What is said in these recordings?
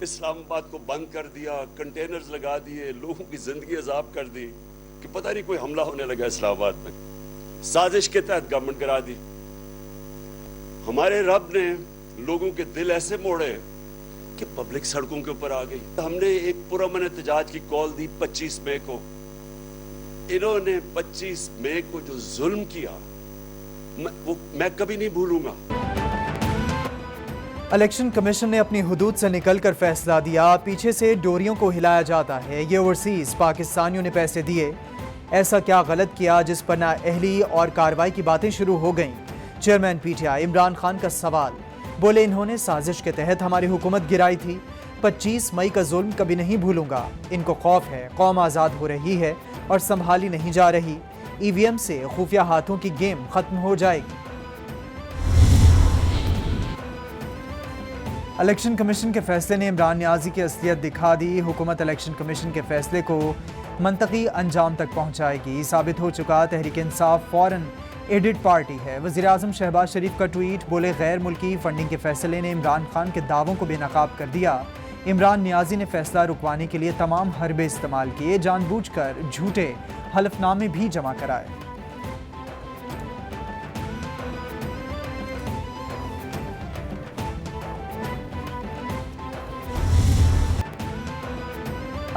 اسلام آباد کو بند کر دیا، کنٹینرز لگا دیے، لوگوں کی زندگی عذاب کر دی کہ پتہ نہیں کوئی حملہ ہونے لگا اسلام آباد میں، سازش کے تحت گورنمنٹ کرا دی۔ ہمارے رب نے لوگوں کے دل ایسے موڑے کہ پبلک سڑکوں کے اوپر آ گئی۔ ہم نے ایک پرامن احتجاج کی کال دی 25 مئی کو، انہوں نے 25 مئی کو جو ظلم کیا وہ میں کبھی نہیں بھولوں گا۔ الیکشن کمیشن نے اپنی حدود سے نکل کر فیصلہ دیا، پیچھے سے ڈوریوں کو ہلایا جاتا ہے، یہ اوورسیز پاکستانیوں نے پیسے دیے، ایسا کیا غلط کیا جس پر نااہلی اور کارروائی کی باتیں شروع ہو گئیں؟ چیئرمین پی ٹی آئی عمران خان کا سوال، بولے انہوں نے سازش کے تحت ہماری حکومت گرائی تھی، 25 مئی کا ظلم کبھی نہیں بھولوں گا، ان کو خوف ہے قوم آزاد ہو رہی ہے اور سنبھالی نہیں جا رہی، ای وی ایم سے خفیہ ہاتھوں کی گیم ختم ہو جائے گی۔ الیکشن کمیشن کے فیصلے نے عمران نیازی کی اصلیت دکھا دی، حکومت الیکشن کمیشن کے فیصلے کو منطقی انجام تک پہنچائے گی، ثابت ہو چکا تحریک انصاف فوراً ایڈٹ پارٹی ہے۔ وزیراعظم شہباز شریف کا ٹویٹ، بولے غیر ملکی فنڈنگ کے فیصلے نے عمران خان کے دعووں کو بے نقاب کر دیا، عمران نیازی نے فیصلہ رکوانے کے لیے تمام حربے استعمال کیے، جان بوجھ کر جھوٹے حلف نامے بھی جمع کرائے۔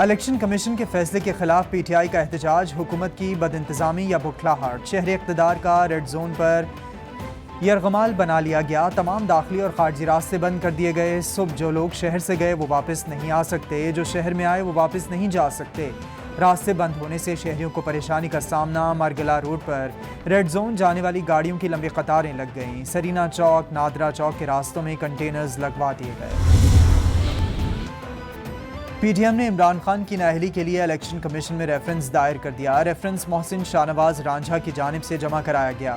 الیکشن کمیشن کے فیصلے کے خلاف پی ٹی آئی کا احتجاج، حکومت کی بد انتظامی یا بکھلاہٹ، شہر اقتدار کا ریڈ زون پر یرغمال بنا لیا گیا، تمام داخلی اور خارجی راستے بند کر دیے گئے، صبح جو لوگ شہر سے گئے وہ واپس نہیں آ سکتے، جو شہر میں آئے وہ واپس نہیں جا سکتے، راستے بند ہونے سے شہریوں کو پریشانی کا سامنا، مرگلا روڈ پر ریڈ زون جانے والی گاڑیوں کی لمبی قطاریں لگ گئیں، سرینا چوک، نادرا چوک کے راستوں میں کنٹینرز لگوا دیے گئے۔ پی ٹی ایم نے عمران خان کی نااہلی کے لیے الیکشن کمیشن میں ریفرنس دائر کر دیا، ریفرنس محسن شاہنواز رانجھا کی جانب سے جمع کرایا گیا،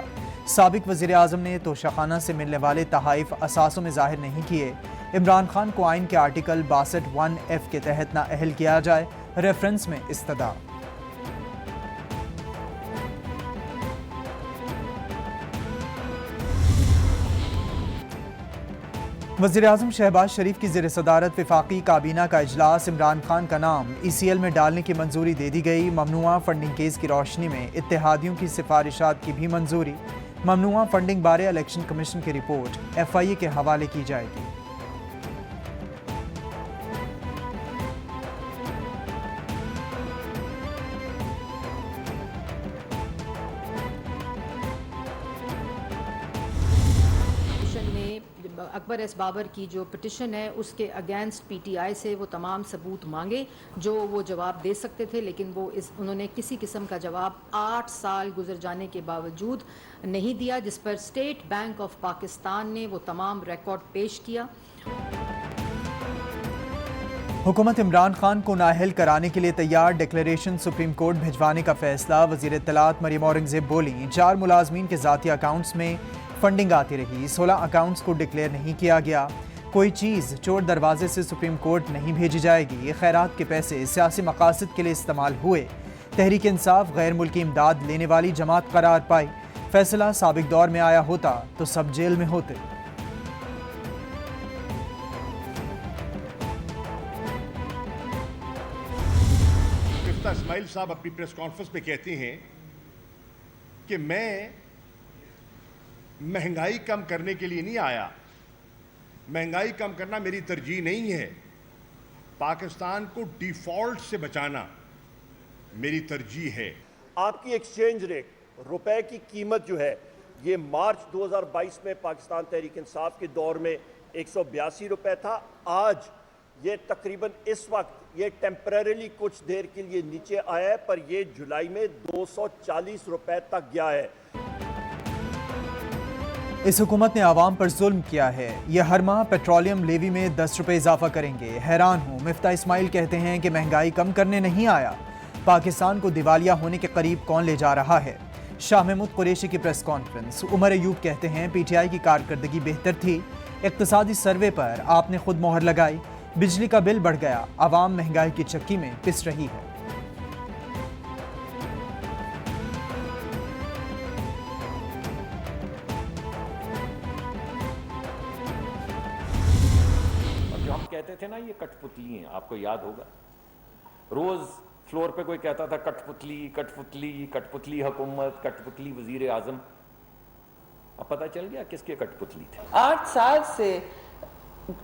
سابق وزیر اعظم نے توشیخانہ سے ملنے والے تحائف اثاثوں میں ظاہر نہیں کیے، عمران خان کو آئین کے آرٹیکل 62(1)(f) کے تحت نااہل کیا جائے، ریفرنس میں استدعا۔ وزیراعظم شہباز شریف کی زیر صدارت وفاقی کابینہ کا اجلاس، عمران خان کا نام ای سی ایل میں ڈالنے کی منظوری دے دی گئی، ممنوعہ فنڈنگ کیس کی روشنی میں اتحادیوں کی سفارشات کی بھی منظوری، ممنوعہ فنڈنگ بارے الیکشن کمیشن کی رپورٹ ایف آئی اے کے حوالے کی جائے گی۔ اکبر ایس بابر کی جو پٹیشن ہے اس کے اگینسٹ پی ٹی آئی سے وہ تمام ثبوت مانگے جو وہ جواب دے سکتے تھے، لیکن وہ انہوں نے کسی قسم کا جواب 8 سال گزر جانے کے باوجود نہیں دیا، جس پر اسٹیٹ بینک آف پاکستان نے وہ تمام ریکارڈ پیش کیا۔ حکومت عمران خان کو نااہل کرانے کے لیے تیار، ڈکلیریشن سپریم کورٹ بھجوانے کا فیصلہ، وزیر اطلاعات مریم اورنگزیب بولیں 4 ملازمین کے ذاتی اکاؤنٹس میں فنڈنگ آتی رہی، 16 اکاؤنٹس کو ڈکلیئر نہیں کیا گیا، کوئی چیز چور دروازے سے سپریم کورٹ نہیں بھیجی جائے گی، خیرات کے پیسے سیاسی مقاصد کے لیے استعمال ہوئے، تحریک انصاف غیر ملکی امداد لینے والی جماعت قرار پائی، فیصلہ سابق دور میں آیا ہوتا تو سب جیل میں ہوتے۔ اسماعیل صاحب اپنی پریس کانفرنس میں کہتے ہیں کہ میں مہنگائی کم کرنے کے لیے نہیں آیا، مہنگائی کم کرنا میری ترجیح نہیں ہے، پاکستان کو ڈیفالٹ سے بچانا میری ترجیح ہے۔ آپ کی ایکسچینج ریٹ، روپے کی قیمت جو ہے یہ مارچ 2022 میں پاکستان تحریک انصاف کے دور میں 182 روپے تھا، آج یہ تقریباً اس وقت یہ ٹیمپریریلی کچھ دیر کے لیے نیچے آیا ہے، پر یہ جولائی میں 240 روپے تک گیا ہے۔ اس حکومت نے عوام پر ظلم کیا ہے، یہ ہر ماہ پیٹرولیم لیوی میں 10 روپے اضافہ کریں گے، حیران ہوں، مفتاح اسماعیل کہتے ہیں کہ مہنگائی کم کرنے نہیں آیا، پاکستان کو دیوالیہ ہونے کے قریب کون لے جا رہا ہے؟ شاہ محمود قریشی کی پریس کانفرنس، عمر ایوب کہتے ہیں پی ٹی آئی کی کارکردگی بہتر تھی، اقتصادی سروے پر آپ نے خود مہر لگائی، بجلی کا بل بڑھ گیا، عوام مہنگائی کی چکی میں پس رہی ہے۔ کہتے تھے نا یہ کٹ پتلی ہیں, آپ کو یاد ہوگا, روز فلور پہ کوئی کہتا تھا کٹ پتلی کٹ پتلی کٹ پتلی حکومت, کٹ پتلی وزیر اعظم. اب پتہ چل گیا کس کے کٹ پتلی تھے. 8 سال سے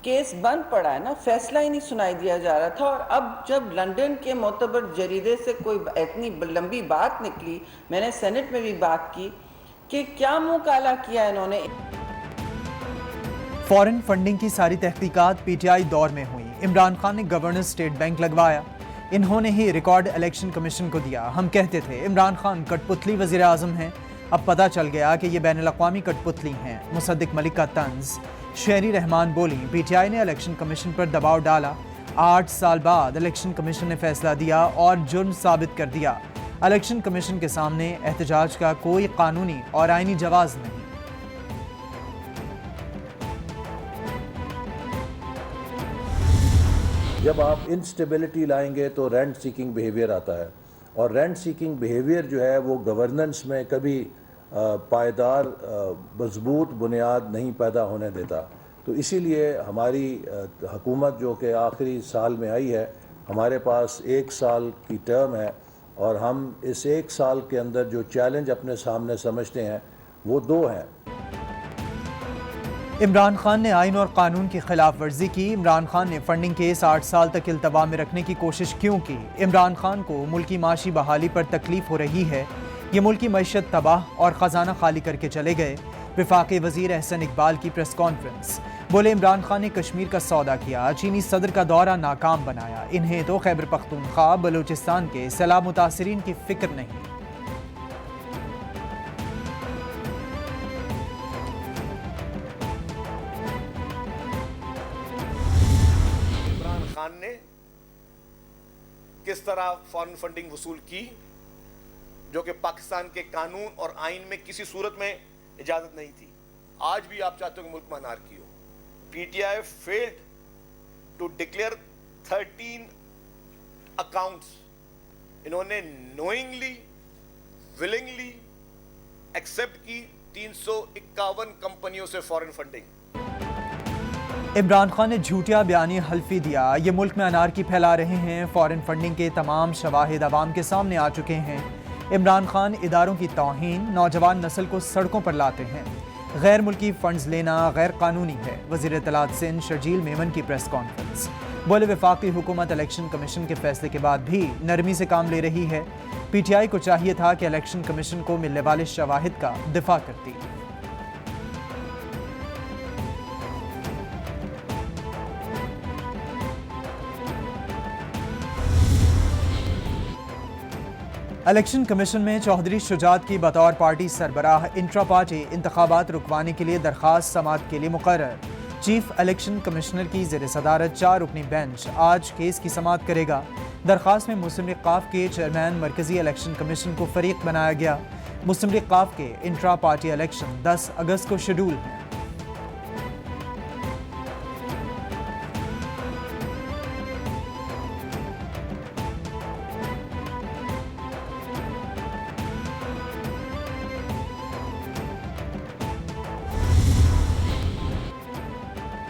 کیس بند پڑا ہے نا, فیصلہ ہی نہیں سنائی دیا جا رہا تھا. اور اب جب لندن کے معتبر جریدے سے کوئی اتنی لمبی بات نکلی, میں نے سینٹ میں بھی بات کی کہ کیا منہ کالا کیا انہوں نے. فورن فنڈنگ کی ساری تحقیقات پی ٹی آئی دور میں ہوئی. عمران خان نے گورنر اسٹیٹ بینک لگوایا, انہوں نے ہی ریکارڈ الیکشن کمیشن کو دیا. ہم کہتے تھے عمران خان کٹ پتلی وزیر اعظم ہیں, اب پتہ چل گیا کہ یہ بین الاقوامی کٹ پتلی ہیں. مصدق ملک کا طنز. شہری رحمان بولی پی ٹی آئی نے الیکشن کمیشن پر دباؤ ڈالا, 8 سال بعد الیکشن کمیشن نے فیصلہ دیا اور جرم ثابت کر دیا. الیکشن کمیشن کے سامنے احتجاج کا کوئی قانونی اور آئینی جواز نہیں. جب آپ انسٹیبلٹی لائیں گے تو رینٹ سیکنگ بیہیویئر آتا ہے, اور رینٹ سیکنگ بیہیویئر جو ہے وہ گورننس میں کبھی پائیدار مضبوط بنیاد نہیں پیدا ہونے دیتا. تو اسی لیے ہماری حکومت جو کہ آخری سال میں آئی ہے, ہمارے پاس 1 سال کی ٹرم ہے, اور ہم اس 1 سال کے اندر جو چیلنج اپنے سامنے سمجھتے ہیں وہ 2 ہیں. عمران خان نے آئین اور قانون کی خلاف ورزی کی. عمران خان نے فنڈنگ کیس 8 سال تک التوا میں رکھنے کی کوشش کیوں کی؟ عمران خان کو ملکی معاشی بحالی پر تکلیف ہو رہی ہے, یہ ملکی معیشت تباہ اور خزانہ خالی کر کے چلے گئے. وفاقی وزیر احسن اقبال کی پریس کانفرنس. بولے عمران خان نے کشمیر کا سودا کیا, چینی صدر کا دورہ ناکام بنایا, انہیں تو خیبر پختونخوا بلوچستان کے سیلاب متاثرین کی فکر نہیں. عمران خان نے کس طرح فارن فنڈنگ وصول کی, جو کہ پاکستان کے قانون اور آئین میں کسی صورت میں اجازت نہیں تھی. آج بھی آپ چاہتے ہو کہ ملک میں انارکی ہو. P T I field to declare 13 accounts. انہوں نے نوئنگلی ولنگلی ایکسپٹ کی 351 کمپنیوں سے فارن فنڈنگ. عمران خان نے جھوٹیا بیانی حلفی دیا, یہ ملک میں انارکی پھیلا رہے ہیں. فارن فنڈنگ کے تمام شواہد عوام کے سامنے آ چکے ہیں. عمران خان اداروں کی توہین, نوجوان نسل کو سڑکوں پر لاتے ہیں. غیر ملکی فنڈز لینا غیر قانونی ہے. وزیر اطلاعات سندھ شرجیل میمن کی پریس کانفرنس. بولے وفاقی حکومت الیکشن کمیشن کے فیصلے کے بعد بھی نرمی سے کام لے رہی ہے. پی ٹی آئی کو چاہیے تھا کہ الیکشن کمیشن کو ملنے والے شواہد کا دفاع کرتی. الیکشن کمیشن میں چودھری شجاعت کی بطور پارٹی سربراہ انٹرا پارٹی انتخابات رکوانے کے لیے درخواست سماعت کے لیے مقرر. چیف الیکشن کمشنر کی زیر صدارت 4 رکنی بینچ آج کیس کی سماعت کرے گا. درخواست میں مسلم لیگ ق کے چیئرمین مرکزی الیکشن کمیشن کو فریق بنایا گیا. مسلم لیگ ق کے انٹرا پارٹی الیکشن 10 اگست کو شیڈول ہیں.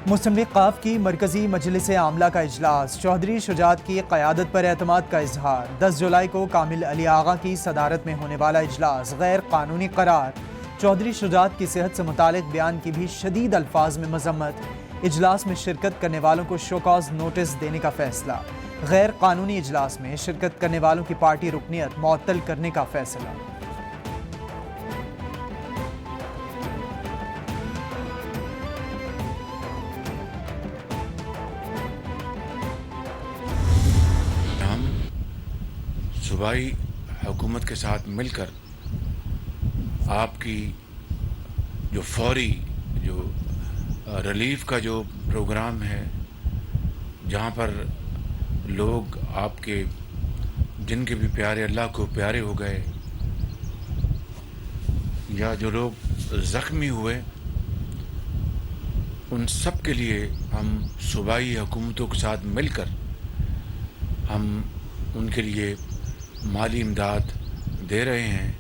مسلم لیگ ق کی مرکزی مجلس عاملہ کا اجلاس. چودھری شجاعت کی قیادت پر اعتماد کا اظہار. 10 جولائی کو کامل علی آغا کی صدارت میں ہونے والا اجلاس غیر قانونی قرار. چودھری شجاعت کی صحت سے متعلق بیان کی بھی شدید الفاظ میں مذمت. اجلاس میں شرکت کرنے والوں کو شو کاز نوٹس دینے کا فیصلہ. غیر قانونی اجلاس میں شرکت کرنے والوں کی پارٹی رکنیت معطل کرنے کا فیصلہ. صوبائی حکومت کے ساتھ مل کر آپ کی جو فوری جو ریلیف کا جو پروگرام ہے، جہاں پر لوگ آپ کے جن کے بھی پیارے اللہ کو پیارے ہو گئے یا جو لوگ زخمی ہوئے، ان سب کے لیے ہم صوبائی حکومتوں کے ساتھ مل کر ہم ان کے لیے مالی امداد دے رہے ہیں.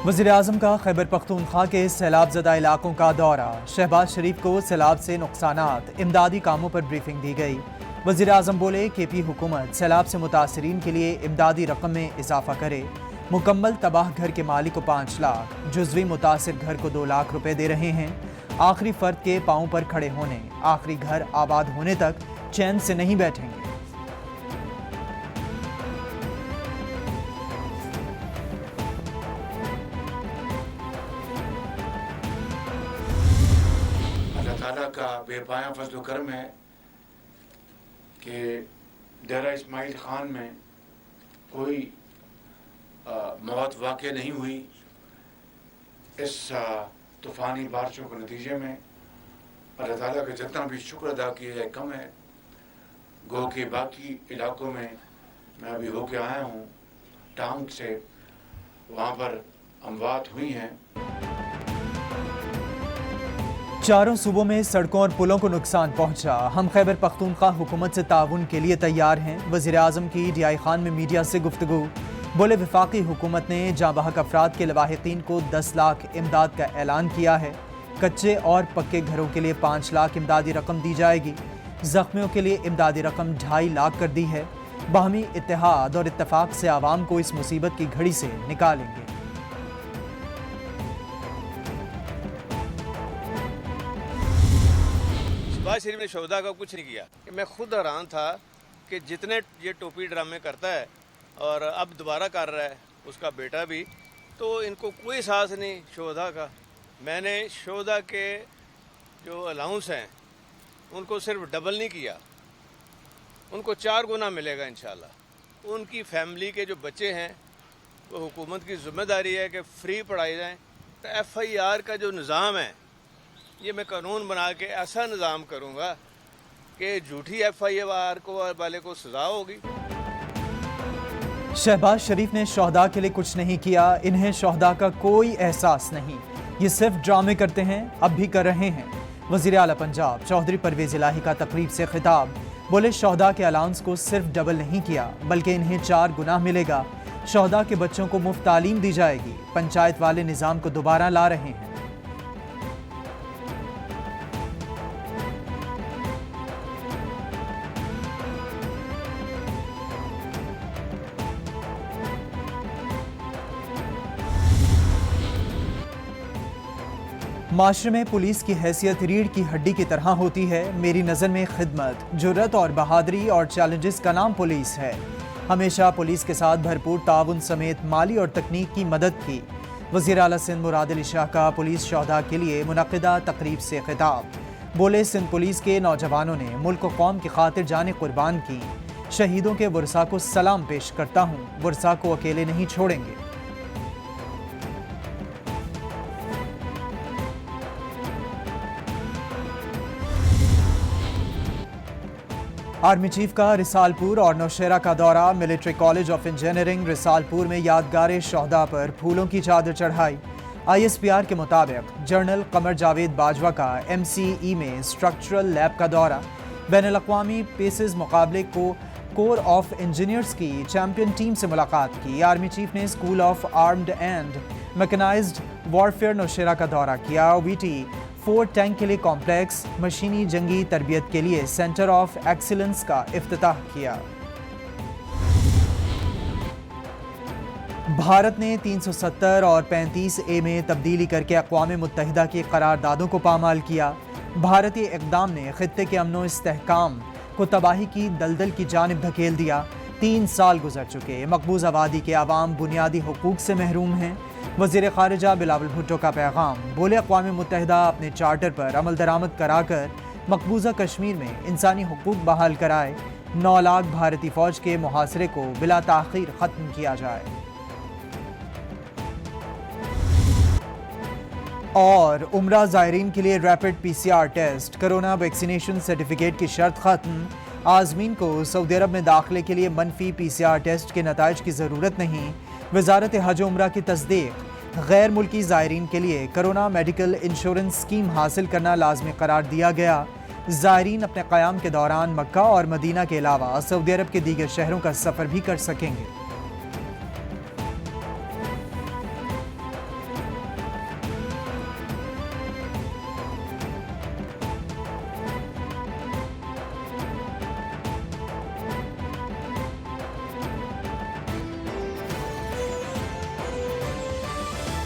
وزیر اعظم کا خیبر پختونخوا کے سیلاب زدہ علاقوں کا دورہ، شہباز شریف کو سیلاب سے نقصانات، امدادی کاموں پر بریفنگ دی گئی۔ وزیر اعظم بولے کہ پی حکومت سیلاب سے متاثرین کے لیے امدادی رقم میں اضافہ کرے۔ مکمل تباہ گھر کے مالک کو 5 لاکھ، جزوی متاثر گھر کو 2 لاکھ روپے دے رہے ہیں۔ آخری فرد کے پاؤں پر کھڑے ہونے، آخری گھر آباد ہونے تک چین سے نہیں بیٹھیں گے۔ اللہ تعالیٰ کا بے پایاں فضل و کرم ہے کہ ڈیرہ اسماعیل خان میں کوئی موت واقع نہیں ہوئی اس طوفانی بارشوں کے نتیجے میں۔ اللہ تعالیٰ کا جتنا بھی شکر ادا کیا جائے کم ہے۔ گو کے باقی علاقوں میں میں ابھی ہو کے آیا ہوں ٹانگ سے، وہاں پر اموات ہوئی ہیں۔ چاروں صوبوں میں سڑکوں اور پلوں کو نقصان پہنچا، ہم خیبر پختونخوا حکومت سے تعاون کے لیے تیار ہیں۔ وزیر اعظم کی ڈی آئی خان میں میڈیا سے گفتگو، بولے وفاقی حکومت نے جاں بحق افراد کے لواحقین کو 10 لاکھ امداد کا اعلان کیا ہے۔ کچے اور پکے گھروں کے لیے 5 لاکھ امدادی رقم دی جائے گی۔ زخمیوں کے لیے امدادی رقم 2.5 لاکھ کر دی ہے۔ باہمی اتحاد اور اتفاق سے عوام کو اس مصیبت کی گھڑی سے نکالیں گے۔ شہباز شریف نے شہداء کا کچھ نہیں کیا۔ میں خود حیران تھا کہ جتنے یہ ٹوپی ڈرامے کرتا ہے اور اب دوبارہ کر رہا ہے اس کا بیٹا بھی، تو ان کو کوئی احساس نہیں شہداء کا۔ میں نے شہداء کے جو الاؤنس ہیں ان کو صرف ڈبل نہیں کیا، ان کو 4 گنا ملے گا انشاءاللہ۔ ان کی فیملی کے جو بچے ہیں وہ حکومت کی ذمہ داری ہے کہ فری پڑھائے جائیں۔ ایف آئی آر کا جو نظام ہے یہ میں قانون بنا کے ایسا نظام کروں گا کہ جھوٹی ایف آئی آر کو والے کو سزا ہوگی۔ شہباز شریف نے شہداء کے لیے کچھ نہیں کیا، انہیں شہداء کا کوئی احساس نہیں، یہ صرف ڈرامے کرتے ہیں، اب بھی کر رہے ہیں۔ وزیر اعلیٰ پنجاب چودھری پرویز الہی کا تقریب سے خطاب، بولے شہداء کے الاؤنس کو صرف ڈبل نہیں کیا بلکہ انہیں 4 گنا ملے گا۔ شہداء کے بچوں کو مفت تعلیم دی جائے گی، پنچایت والے نظام کو دوبارہ لا رہے ہیں۔ معاشرے میں پولیس کی حیثیت ریڑھ کی ہڈی کی طرح ہوتی ہے۔ میری نظر میں خدمت، جرأت اور بہادری اور چیلنجز کا نام پولیس ہے۔ ہمیشہ پولیس کے ساتھ بھرپور تعاون سمیت مالی اور تکنیکی مدد کی۔ وزیر اعلیٰ سندھ مراد علی شاہ کا پولیس شہداء کے لیے منعقدہ تقریب سے خطاب، بولے سندھ پولیس کے نوجوانوں نے ملک و قوم کی خاطر جانیں قربان کی۔ شہیدوں کے ورثاء کو سلام پیش کرتا ہوں، ورثاء کو اکیلے نہیں چھوڑیں گے۔ آرمی چیف کا رسالپور اور نوشیرہ کا دورہ، military college of engineering Risalpur میں یادگار شہداء پر پھولوں کی چادر چڑھائی۔ آئی ایس پی آر کے مطابق جنرل قمر جاوید باجوہ کا ایم سی ای میں اسٹرکچرل لیب کا دورہ، بین الاقوامی پیسز مقابلے کو کور آف انجینئرز کی چیمپئن ٹیم سے ملاقات کی۔ آرمی چیف نے school of armoured and mechanised warfare Nowshera کا دورہ کیا۔ وی ٹی 4 ٹینک کے لیے کمپلیکس، مشینی جنگی تربیت کے لیے سینٹر آف ایکسیلنس کا افتتاح کیا۔ بھارت نے 370 اور 35A میں تبدیلی کر کے اقوام متحدہ کی قراردادوں کو پامال کیا۔ بھارتی اقدام نے خطے کے امن و استحکام کو تباہی کی دلدل کی جانب دھکیل دیا۔ 3 سال گزر چکے، مقبوض آبادی کے عوام بنیادی حقوق سے محروم ہیں۔ وزیر خارجہ بلاول بھٹو کا پیغام، بولے اقوام متحدہ اپنے چارٹر پر عمل درآمد کرا کر مقبوضہ کشمیر میں انسانی حقوق بحال کرائے۔ 9 لاکھ بھارتی فوج کے محاصرے کو بلا تاخیر ختم کیا جائے۔ اور عمرہ زائرین کے لیے rapid P C R test, corona vaccination certificate کی شرط ختم۔ عازمین کو سعودی عرب میں داخلے کے لیے منفی پی سی آر ٹیسٹ کے نتائج کی ضرورت نہیں۔ وزارت حج و عمرہ کی تصدیق، غیر ملکی زائرین کے لیے کرونا میڈیکل انشورنس اسکیم حاصل کرنا لازمی قرار دیا گیا۔ زائرین اپنے قیام کے دوران مکہ اور مدینہ کے علاوہ سعودی عرب کے دیگر شہروں کا سفر بھی کر سکیں گے۔